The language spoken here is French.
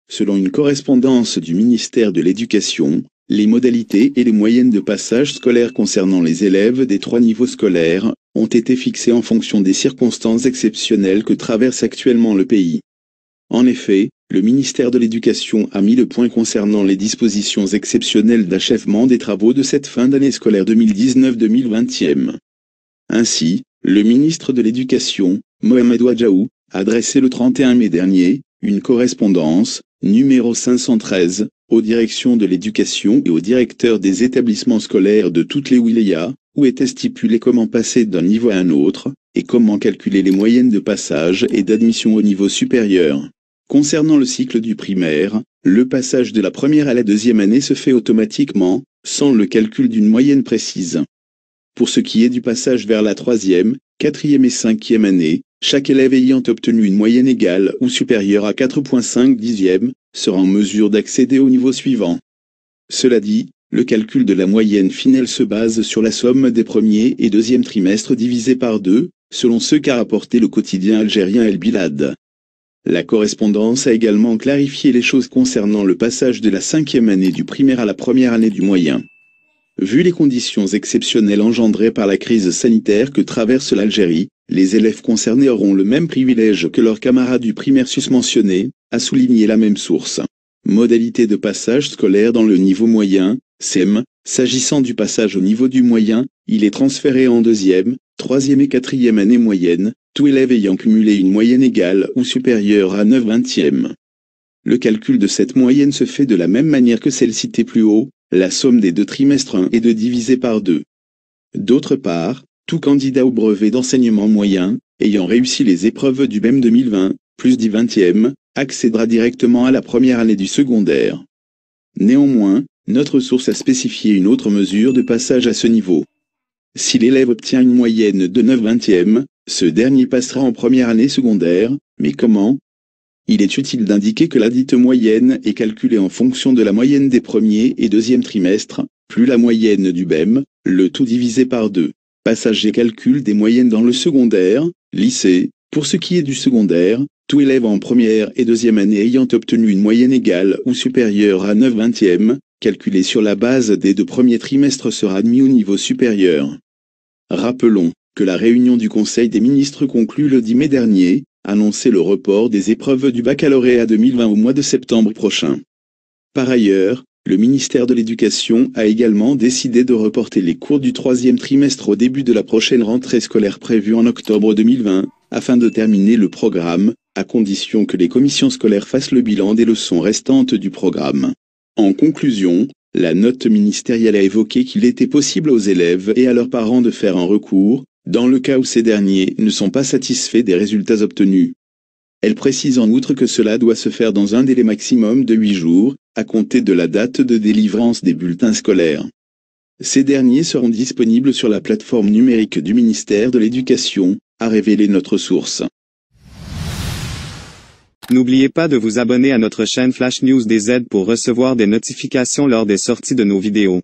selon une correspondance du ministère de l'Éducation, les modalités et les moyennes de passage scolaire concernant les élèves des 3 niveaux scolaires ont été fixées en fonction des circonstances exceptionnelles que traverse actuellement le pays. En effet, le ministère de l'Éducation a mis le point concernant les dispositions exceptionnelles d'achèvement des travaux de cette fin d'année scolaire 2019-2020. Ainsi, le ministre de l'Éducation, Mohamed Wadjaou, a adressé le 31 mai dernier une correspondance, numéro 513, aux directions de l'éducation et aux directeurs des établissements scolaires de toutes les wilayas, où était stipulé comment passer d'un niveau à un autre, et comment calculer les moyennes de passage et d'admission au niveau supérieur. Concernant le cycle du primaire, le passage de la première à la deuxième année se fait automatiquement, sans le calcul d'une moyenne précise. Pour ce qui est du passage vers la troisième, quatrième et cinquième année, chaque élève ayant obtenu une moyenne égale ou supérieure à 4,5 dixièmes sera en mesure d'accéder au niveau suivant. Cela dit, le calcul de la moyenne finale se base sur la somme des premiers et deuxième trimestres divisés par 2, selon ce qu'a rapporté le quotidien algérien El Bilad. La correspondance a également clarifié les choses concernant le passage de la cinquième année du primaire à la première année du moyen. Vu les conditions exceptionnelles engendrées par la crise sanitaire que traverse l'Algérie, les élèves concernés auront le même privilège que leurs camarades du primaire susmentionnés, a souligné la même source. Modalité de passage scolaire dans le niveau moyen, CEM. S'agissant du passage au niveau du moyen, il est transféré en deuxième, troisième et quatrième année moyenne, tout élève ayant cumulé une moyenne égale ou supérieure à 9/20. Le calcul de cette moyenne se fait de la même manière que celle citée plus haut, la somme des 2 trimestres 1 et 2 divisée par 2. D'autre part, tout candidat au brevet d'enseignement moyen, ayant réussi les épreuves du BEM 2020, plus 10/20, accédera directement à la première année du secondaire. Néanmoins, notre source a spécifié une autre mesure de passage à ce niveau. Si l'élève obtient une moyenne de 9/20, ce dernier passera en première année secondaire, mais comment ? Il est utile d'indiquer que ladite moyenne est calculée en fonction de la moyenne des premiers et deuxième trimestres, plus la moyenne du BEM, le tout divisé par 2. Passage et calcul des moyennes dans le secondaire, lycée. Pour ce qui est du secondaire, tout élève en première et deuxième année ayant obtenu une moyenne égale ou supérieure à 9/20, calculée sur la base des 2 premiers trimestres sera admis au niveau supérieur. Rappelons que la réunion du Conseil des ministres conclut le 10 mai dernier, annonçait le report des épreuves du baccalauréat 2020 au mois de septembre prochain. Par ailleurs, le ministère de l'Éducation a également décidé de reporter les cours du 3e trimestre au début de la prochaine rentrée scolaire prévue en octobre 2020, afin de terminer le programme, à condition que les commissions scolaires fassent le bilan des leçons restantes du programme. En conclusion, la note ministérielle a évoqué qu'il était possible aux élèves et à leurs parents de faire un recours, dans le cas où ces derniers ne sont pas satisfaits des résultats obtenus. Elle précise en outre que cela doit se faire dans un délai maximum de 8 jours, à compter de la date de délivrance des bulletins scolaires. Ces derniers seront disponibles sur la plateforme numérique du ministère de l'Éducation, a révélé notre source. N'oubliez pas de vous abonner à notre chaîne Flash News DZ pour recevoir des notifications lors des sorties de nos vidéos.